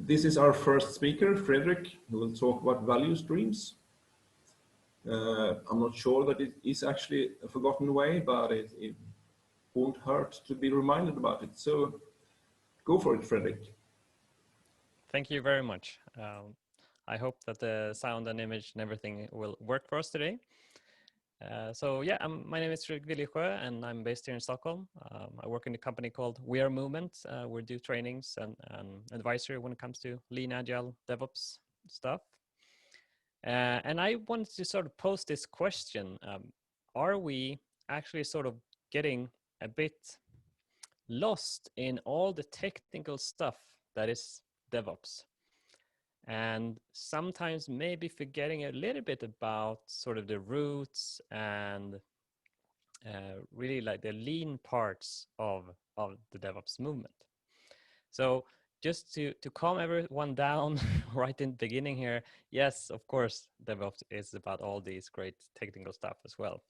This is our first speaker, Fredrik, who will talk about value streams. I'm not sure that it is actually a forgotten way, but it won't hurt to be reminded about it. So go for it, Fredrik. Thank you very much. I hope that the sound and image and everything will work for us today. My name is Fredrik Viljesjö, and I'm based here in Stockholm. I work in a company called We Are Movement. We do trainings and advisory when it comes to lean, agile, DevOps stuff. And I wanted to sort of pose this question. Are we actually sort of getting a bit lost in all the technical stuff that is DevOps? And sometimes maybe forgetting a little bit about sort of the roots and really like the lean parts of the DevOps movement. So just to calm everyone down right in the beginning here, yes, of course, DevOps is about all these great technical stuff as well.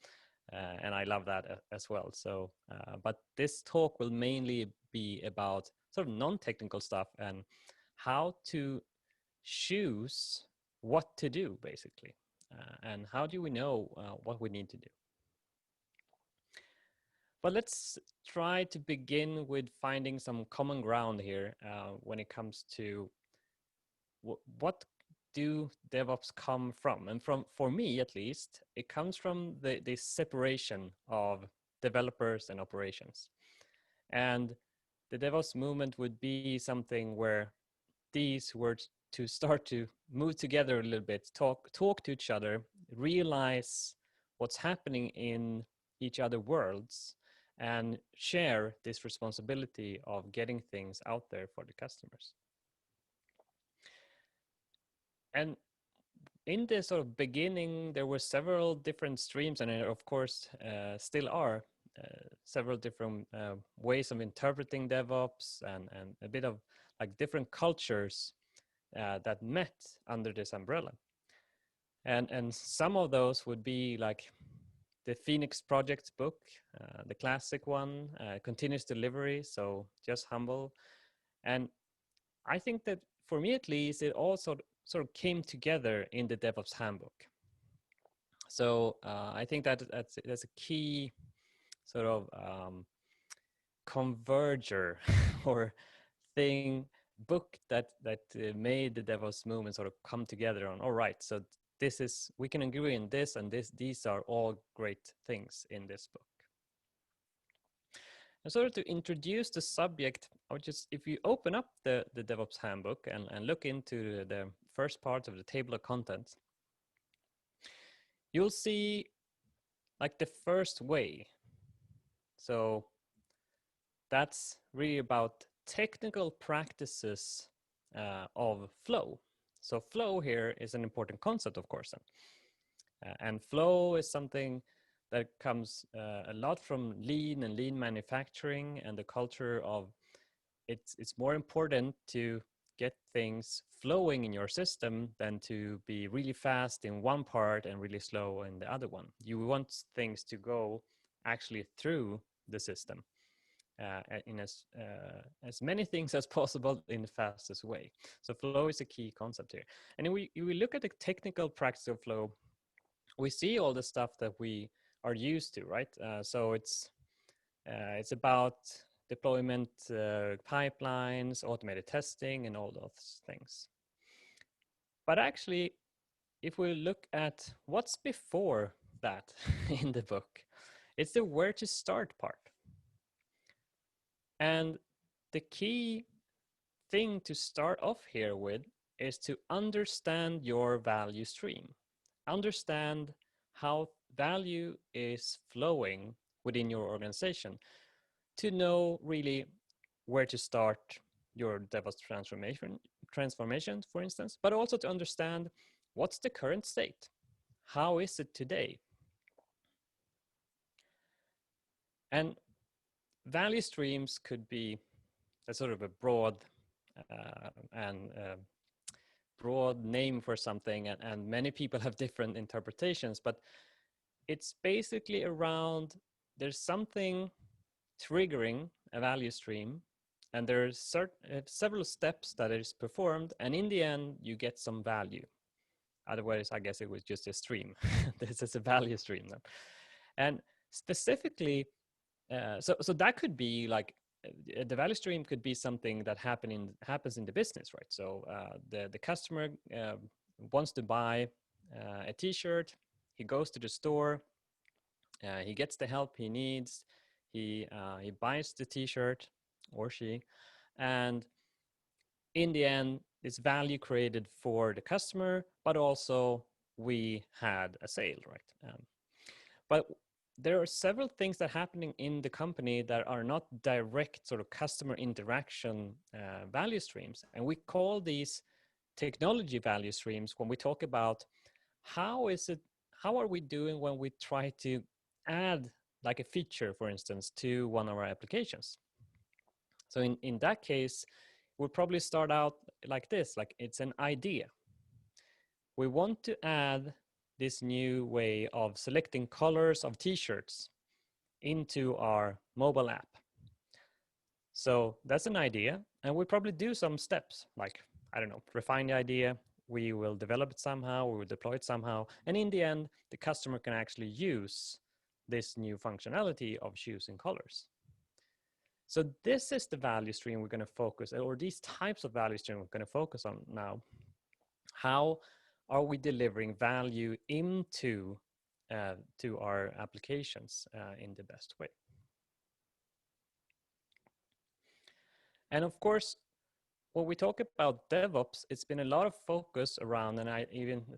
And I love that as well. So, but this talk will mainly be about sort of non-technical stuff and how to choose what to do, basically. And how do we know what we need to do? But let's try to begin with finding some common ground here when it comes to what do DevOps come from? And for me, at least, it comes from the separation of developers and operations. And the DevOps movement would be something where these were to start to move together a little bit, talk to each other, realize what's happening in each other worlds, and share this responsibility of getting things out there for the customers. And in the sort of beginning, there were several different streams, and of course still are several different ways of interpreting DevOps and a bit of like different cultures that met under this umbrella. And some of those would be like the Phoenix Project book, the classic one, continuous delivery, so just humble. And I think that for me at least, it all sort of came together in the DevOps handbook. So I think that that's a key sort of converger or book that made the DevOps movement sort of come together on, all right, so this is, we can agree on this, and these are all great things in this book. And sort of to introduce the subject, I would just, if you open up the DevOps handbook and look into the first part of the table of contents, you'll see like the first way. So that's really about technical practices of flow. So flow here is an important concept, of course. And flow is something that comes a lot from lean and lean manufacturing and the culture of it's more important to get things flowing in your system than to be really fast in one part and really slow in the other one. You want things to go actually through the system in as many things as possible in the fastest way. So flow is a key concept here. And if we look at the technical practice of flow, we see all the stuff that we are used to, right? So it's about deployment pipelines, automated testing, and all those things. But actually, if we look at what's before that in the book, it's the where to start part. And the key thing to start off here with is to understand your value stream. Understand how value is flowing within your organization to know really where to start your DevOps transformation, for instance, but also to understand what's the current state. How is it today? And value streams could be a sort of a broad broad name for something, and many people have different interpretations, but it's basically around there's something triggering a value stream and there's several steps that is performed, and in the end you get some value. Otherwise, I guess it was just a stream. This is a value stream then. And specifically, so that could be like the value stream could be something that happens in the business, right? So the customer wants to buy a t-shirt. He goes to the store. He gets the help he needs. He buys the t-shirt, or she, and in the end, it's value created for the customer, but also we had a sale, right? But there are several things that are happening in the company that are not direct sort of customer interaction value streams. And we call these technology value streams when we talk about how are we doing when we try to add like a feature, for instance, to one of our applications. So in that case, we'll probably start out like this, like it's an idea. We want to add this new way of selecting colors of t-shirts into our mobile app. So that's an idea, and we probably do some steps, like, I don't know, refine the idea, we will develop it somehow, we will deploy it somehow, and in the end, the customer can actually use this new functionality of choosing colors. So this is the value stream we're going to focus, or these types of value stream we're going to focus on now. How are we delivering value into to our applications in the best way? And of course, when we talk about DevOps, it's been a lot of focus around, and I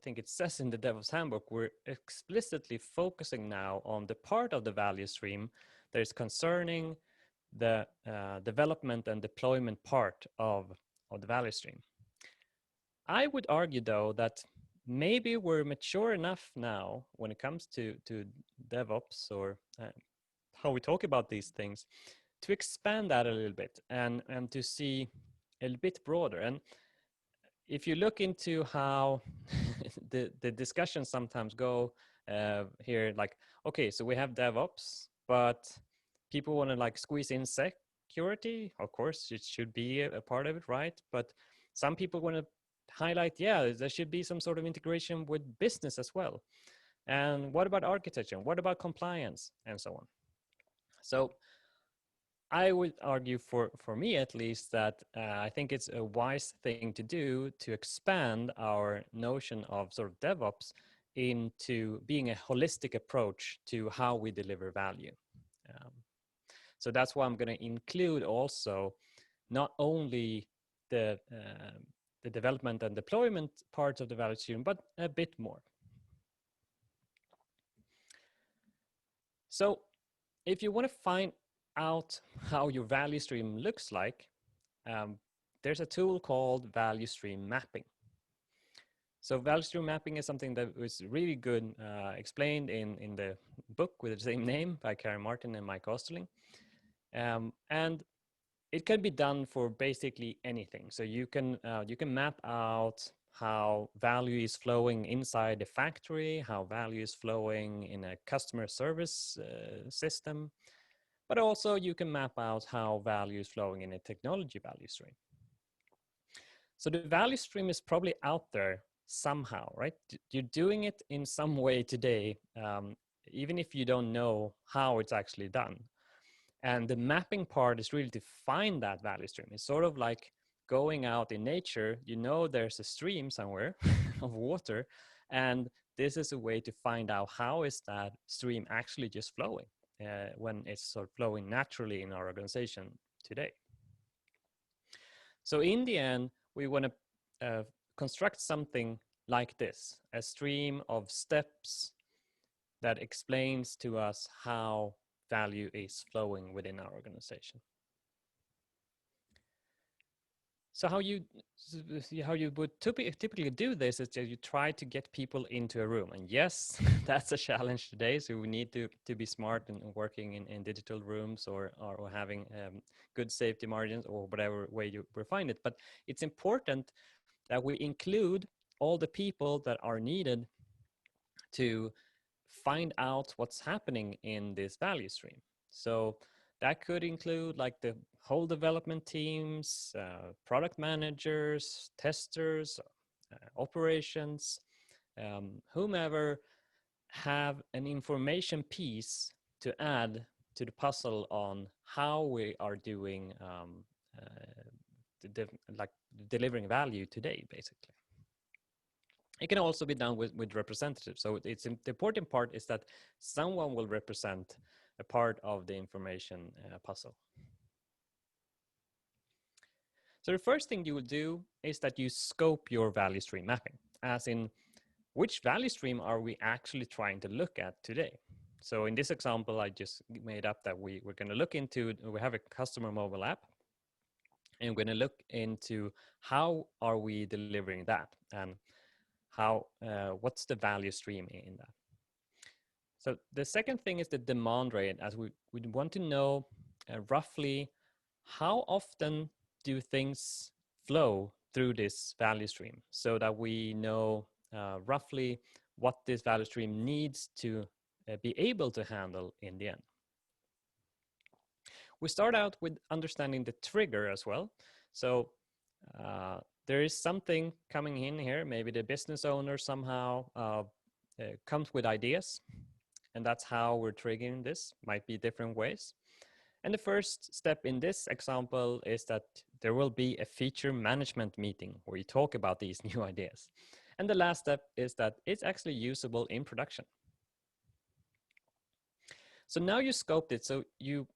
think it says in the DevOps handbook, we're explicitly focusing now on the part of the value stream that is concerning the development and deployment part of the value stream. I would argue, though, that maybe we're mature enough now when it comes to DevOps, or how we talk about these things, to expand that a little bit and to see a little bit broader. And if you look into how the discussions sometimes go here, like, okay, so we have DevOps, but people want to like squeeze in security. Of course, it should be a part of it, right? But some people want to highlight, yeah, there should be some sort of integration with business as well. And what about architecture? What about compliance? And so on. So I would argue, for me at least, that I think it's a wise thing to do to expand our notion of sort of DevOps into being a holistic approach to how we deliver value. So that's why I'm going to include also not only the development and deployment parts of the value stream, but a bit more. So if you want to find out how your value stream looks like, there's a tool called value stream mapping. So value stream mapping is something that was really good explained in the book with the same name by Karen Martin and Mike Osterling. And it can be done for basically anything. So you can map out how value is flowing inside the factory, how value is flowing in a customer service system, but also you can map out how value is flowing in a technology value stream. So the value stream is probably out there somehow, right? You're doing it in some way today, even if you don't know how it's actually done. And the mapping part is really to find that value stream. It's sort of like going out in nature, you know there's a stream somewhere of water, and this is a way to find out how is that stream actually just flowing when it's sort of flowing naturally in our organization today. So in the end, we want to construct something like this, a stream of steps that explains to us how value is flowing within our organization. So how you would typically do this is that you try to get people into a room. And yes, that's a challenge today. So we need to be smart and working in digital rooms or having good safety margins or whatever way you refine it. But it's important that we include all the people that are needed to find out what's happening in this value stream. So That could include like the whole development teams, product managers, testers, operations, whomever have an information piece to add to the puzzle on how we are doing like delivering value today, basically. It can also be done with representatives. So the important part is that someone will represent a part of the information puzzle. So the first thing you will do is that you scope your value stream mapping, as in which value stream are we actually trying to look at today? So in this example, I just made up that we're going to look into, we have a customer mobile app, and we're going to look into how are we delivering that, and how what's the value stream in that. So the second thing is the demand rate, as we want to know roughly how often do things flow through this value stream, so that we know roughly what this value stream needs to be able to handle in the end. We start out with understanding the trigger as well. So there is something coming in here. Maybe the business owner somehow comes with ideas, and that's how we're triggering this. Might be different ways. And the first step in this example is that there will be a feature management meeting where you talk about these new ideas. And the last step is that it's actually usable in production. So now you scoped it. So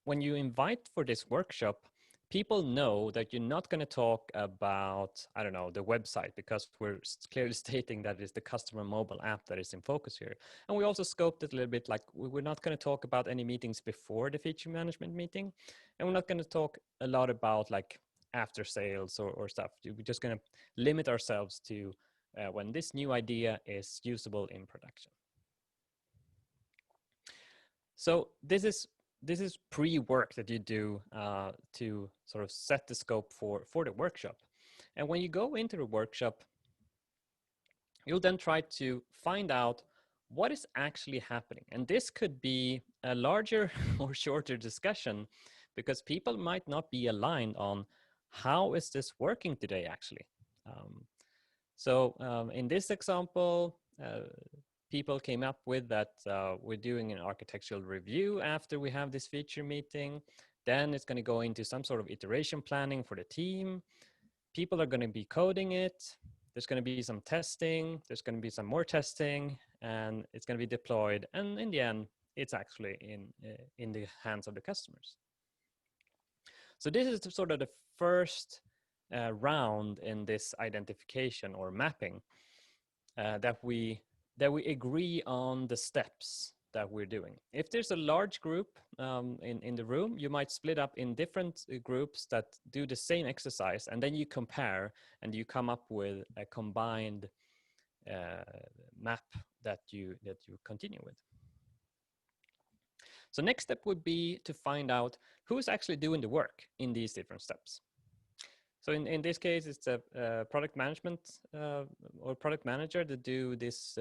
when you invite for this workshop, people know that you're not going to talk about, I don't know, the website, because we're clearly stating that it's the customer mobile app that is in focus here. And we also scoped it a little bit like we're not going to talk about any meetings before the feature management meeting. And we're not going to talk a lot about like after sales or stuff. We're just going to limit ourselves to when this new idea is usable in production. So this is pre-work that you do to sort of set the scope for the workshop. And when you go into the workshop, you'll then try to find out what is actually happening. And this could be a larger or shorter discussion, because people might not be aligned on how is this working today actually. In this example, people came up with that we're doing an architectural review after we have this feature meeting. Then it's going to go into some sort of iteration planning for the team. People are going to be coding it. There's going to be some testing. There's going to be some more testing, and it's going to be deployed. And in the end, it's actually in the hands of the customers. So this is sort of the first round in this identification or mapping that we agree on the steps that we're doing. If there's a large group in the room, you might split up in different groups that do the same exercise, and then you compare and you come up with a combined map that you continue with. So next step would be to find out who's actually doing the work in these different steps. So in this case, it's a product management or product manager to do this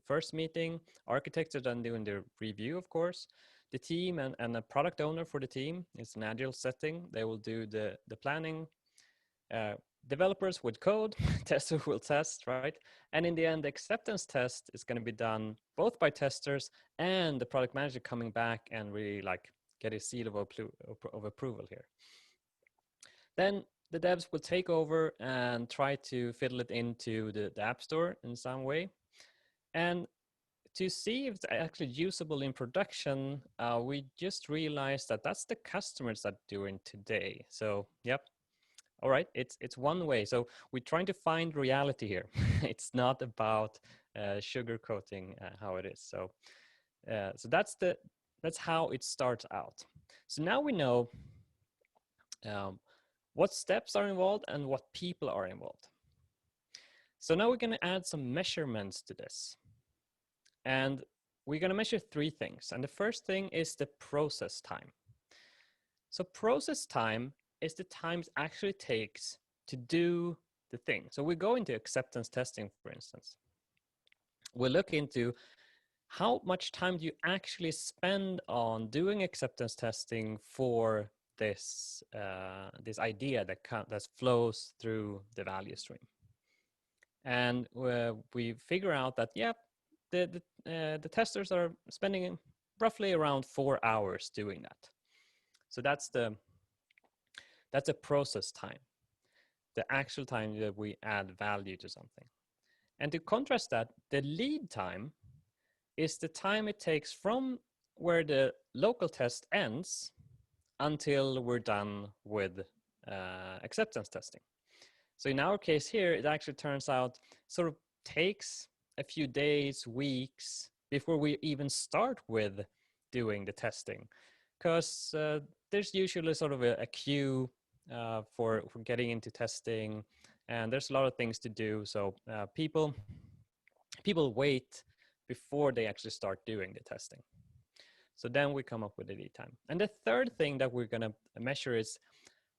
first meeting. Architects are then doing the review, of course. The team and a product owner for the team, it's an agile setting. They will do the planning. Developers would code, testers will test, right? And in the end, the acceptance test is going to be done both by testers and the product manager coming back and really like get a seal of approval here. Then the devs will take over and try to fiddle it into the App Store in some way. And to see if it's actually usable in production, we just realized that that's the customers that are doing today. So, yep. All right, it's one way. So we're trying to find reality here. It's not about sugarcoating how it is. So that's how it starts out. So now we know what steps are involved and what people are involved. So now we're going to add some measurements to this. And we're going to measure three things. And the first thing is the process time. So process time is the time it actually takes to do the thing. So we go into acceptance testing, for instance. We'll look into how much time do you actually spend on doing acceptance testing for this this idea that flows through the value stream? And we figure out that, yeah, the testers are spending roughly around 4 hours doing that. So that's a process time, the actual time that we add value to something. And to contrast that, the lead time is the time it takes from where the local test ends until we're done with acceptance testing. So in our case here, it actually turns out sort of takes a few days, weeks before we even start with doing the testing, because there's usually sort of a queue for getting into testing, and there's a lot of things to do. So people wait before they actually start doing the testing. So then we come up with the lead time. And the third thing that we're going to measure is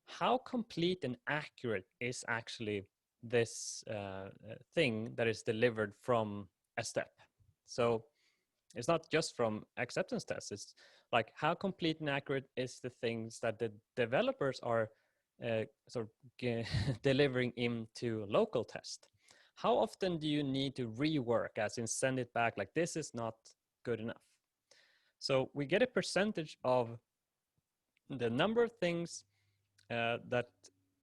how complete and accurate is actually this thing that is delivered from a step. So it's not just from acceptance tests. It's like how complete and accurate is the things that the developers are sort of delivering into local test. How often do you need to rework, as in send it back, like this is not good enough? So we get a percentage of the number of things that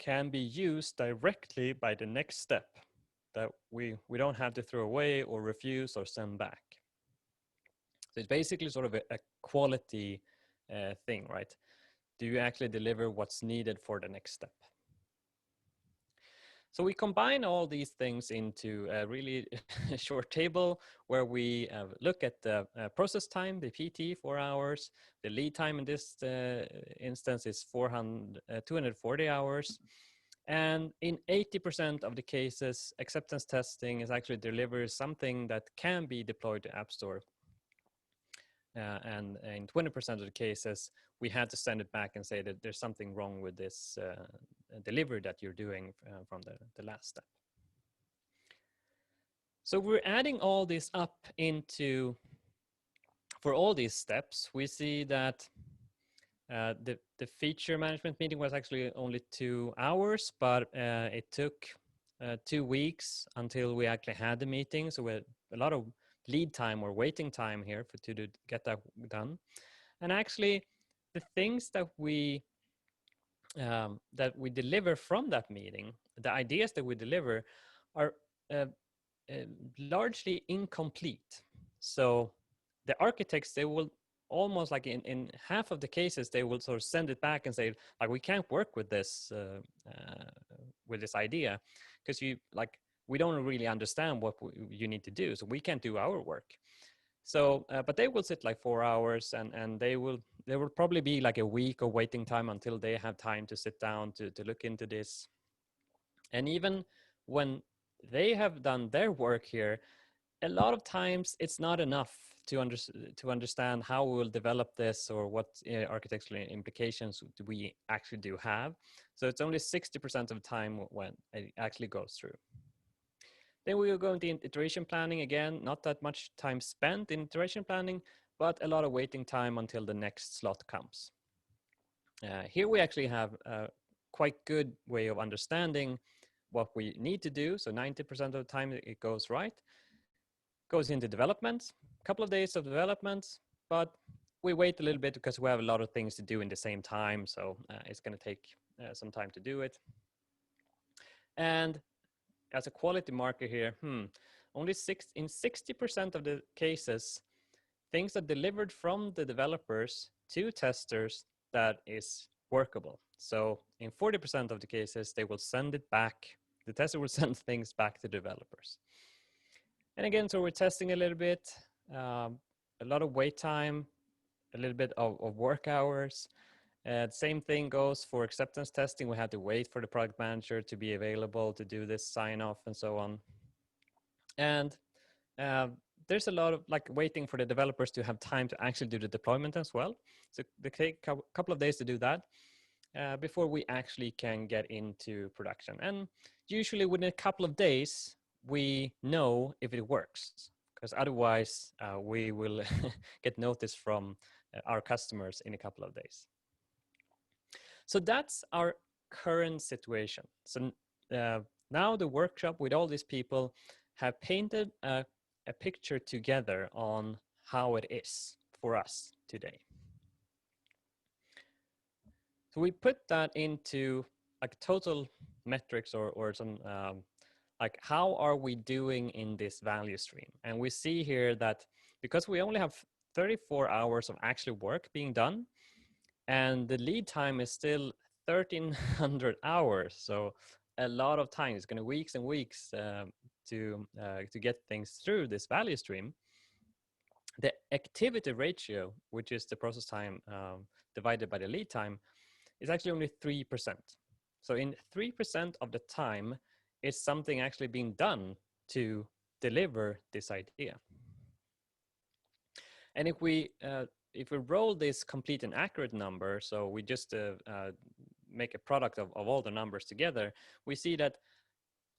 can be used directly by the next step that we don't have to throw away or refuse or send back. So it's basically sort of a quality thing, right? Do you actually deliver what's needed for the next step? So we combine all these things into a really short table where we look at the process time, the PT, 4 hours. The lead time in this instance is 240 hours. And in 80% of the cases, acceptance testing is actually delivers something that can be deployed to App Store. And in 20% of the cases, we had to send it back and say that there's something wrong with this delivery that you're doing from the last step. So we're adding all this up into, for all these steps, we see that the feature management meeting was actually only 2 hours, but it took 2 weeks until we actually had the meeting. So we had a lot of lead time or waiting time here to get that done. And actually, the things that we deliver from that meeting, the ideas that we deliver, are largely incomplete. So the architects, they will almost like in half of the cases, they will sort of send it back and say, like, we can't work with this idea because we don't really understand what you need to do, so we can't do our work. So, but they will sit like 4 hours, and there will probably be like a week of waiting time until they have time to sit down to look into this. And even when they have done their work here, a lot of times it's not enough to understand how we will develop this or what architectural implications we actually do have. So it's only 60% of the time when it actually goes through. Then we will go into iteration planning. Again, not that much time spent in iteration planning, but a lot of waiting time until the next slot comes. Here we actually have a quite good way of understanding what we need to do. So 90% of the time it goes right. Goes into development, a couple of days of development, but we wait a little bit because we have a lot of things to do in the same time. So it's going to take some time to do it. And as a quality marker here, only in 60% of the cases, things are delivered from the developers to testers that is workable. So in 40% of the cases, they will send it back. The tester will send things back to developers. And again, so we're testing a little bit, a lot of wait time, a little bit of work hours. Same thing goes for acceptance testing. We had to wait for the product manager to be available to do this sign off and so on. And there's a lot of waiting for the developers to have time to actually do the deployment as well. So they take a couple of days to do that before we actually can get into production. And usually within a couple of days, we know if it works, because otherwise we will get notice from our customers in a couple of days. So that's our current situation. So now the workshop with all these people have painted a picture together on how it is for us today. So we put that into like total metrics or some like how are we doing in this value stream? And we see here that because we only have 34 hours of actual work being done, and the lead time is still 1,300 hours. So a lot of time. It's going to weeks and weeks to get things through this value stream. The activity ratio, which is the process time divided by the lead time, is actually only 3%. So in 3% of the time, is something actually being done to deliver this idea. And if we roll this complete and accurate number, so we just make a product of all the numbers together, we see that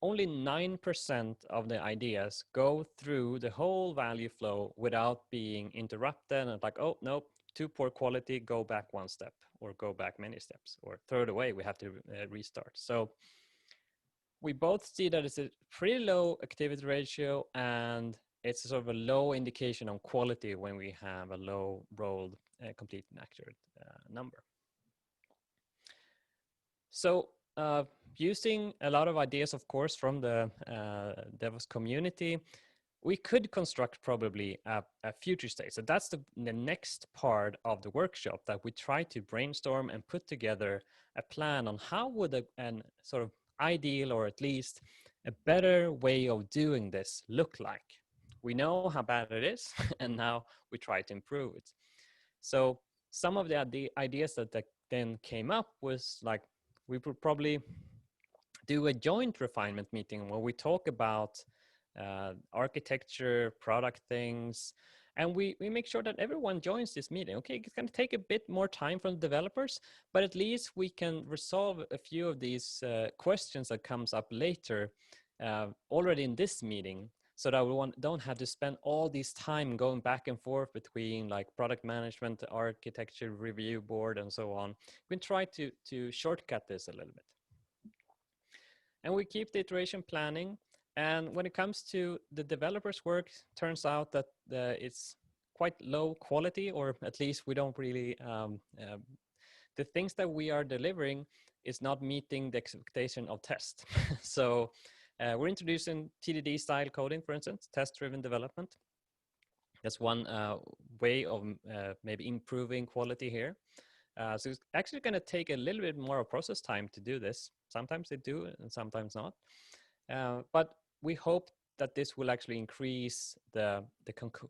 only 9% of the ideas go through the whole value flow without being interrupted and like, oh, no, too poor quality, go back one step or go back many steps, or throw it away, we have to restart. So we both see that it's a pretty low activity ratio, and it's sort of a low indication on quality when we have a low rolled complete and accurate number. So using a lot of ideas, of course, from the DevOps community, we could construct probably a future state. So that's the next part of the workshop, that we try to brainstorm and put together a plan on how would a sort of ideal, or at least a better way of doing this look like. We know how bad it is, and now we try to improve it. So some of the ideas that then came up was like, we would probably do a joint refinement meeting where we talk about architecture, product things, and we make sure that everyone joins this meeting. Okay, it's going to take a bit more time from the developers, but at least we can resolve a few of these questions that comes up later already in this meeting, so that we don't have to spend all this time going back and forth between like product management, architecture review board, and so on. We can try to shortcut this a little bit. And we keep the iteration planning. And when it comes to the developers' work, turns out that it's quite low quality, or at least we don't really, the things that we are delivering is not meeting the expectation of test. So we're introducing TDD style coding, for instance, test-driven development. That's one way of maybe improving quality here. So it's actually going to take a little bit more of process time to do this. Sometimes they do and sometimes not. But we hope that this will actually increase the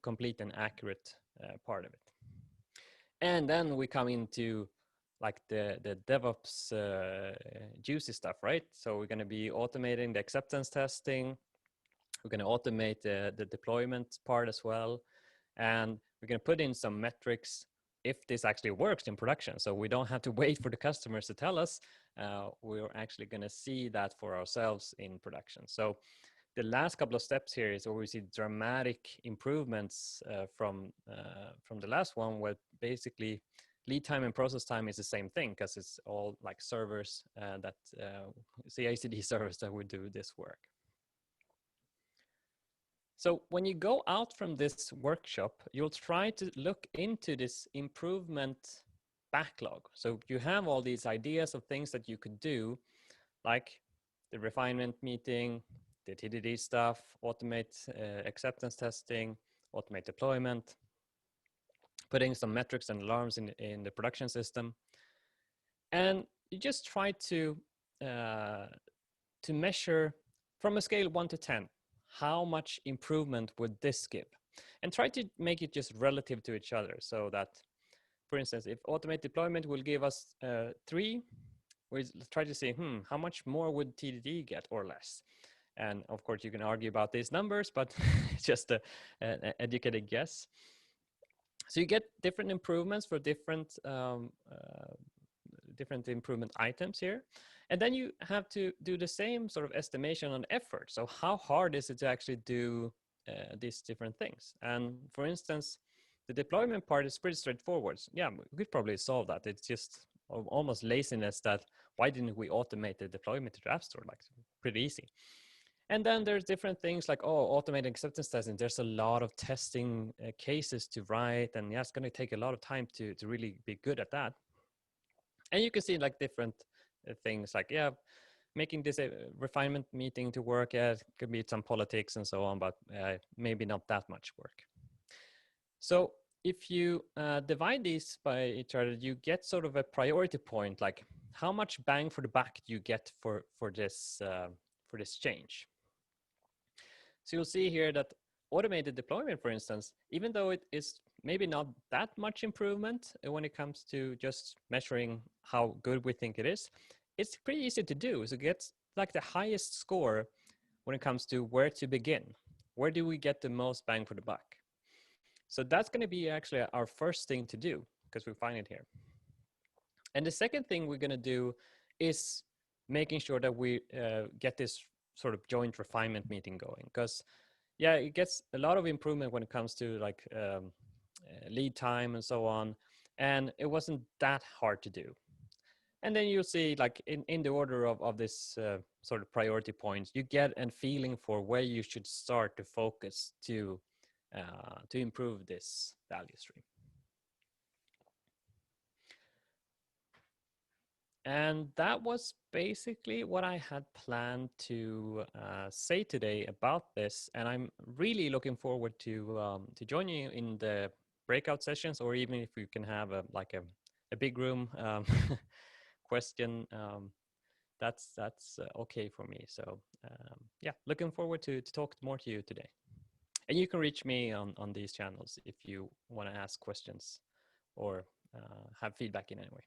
complete and accurate part of it. And then we come into like the DevOps juicy stuff, right? So we're going to be automating the acceptance testing. We're going to automate the deployment part as well. And we're going to put in some metrics if this actually works in production. So we don't have to wait for the customers to tell us. We're actually going to see that for ourselves in production. So the last couple of steps here is where we see dramatic improvements from the last one, where basically lead time and process time is the same thing, because it's all like servers that CI/CD servers that would do this work. So when you go out from this workshop, you'll try to look into this improvement backlog. So you have all these ideas of things that you could do, like the refinement meeting, the TDD stuff, automate acceptance testing, automate deployment, putting some metrics and alarms in the production system. And you just try to measure from a scale 1 to 10, how much improvement would this give? And try to make it just relative to each other, so that, for instance, if automate deployment will give us 3, we try to see, how much more would TDD get or less? And of course, you can argue about these numbers, but it's just an educated guess. So you get different improvements for different improvement items here. And then you have to do the same sort of estimation on effort. So how hard is it to actually do these different things. And for instance, the deployment part is pretty straightforward. Yeah, we could probably solve that. It's just almost laziness that why didn't we automate the deployment to the App Store? Like, pretty easy. And then there's different things like, automated acceptance testing. There's a lot of testing cases to write, and yeah, it's going to take a lot of time to really be good at that. And you can see like different things like, yeah, making this a refinement meeting to work, yeah, it could be some politics and so on, but maybe not that much work. So if you divide these by each other, you get sort of a priority point, like how much bang for the buck do you get for this change. So you'll see here that automated deployment, for instance, even though it is maybe not that much improvement when it comes to just measuring how good we think it is, it's pretty easy to do. So it gets like the highest score when it comes to where to begin. Where do we get the most bang for the buck? So that's going to be actually our first thing to do, because we find it here. And the second thing we're going to do is making sure that we get this sort of joint refinement meeting going, because yeah, it gets a lot of improvement when it comes to like lead time and so on. And it wasn't that hard to do. And then you'll see like in the order of this sort of priority points, you get a feeling for where you should start to focus to improve this value stream. And that was basically what I had planned to say today about this. And I'm really looking forward to joining you in the breakout sessions, or even if you can have a big room question, that's okay for me. So yeah, looking forward to talk more to you today. And you can reach me on these channels if you want to ask questions or have feedback in any way.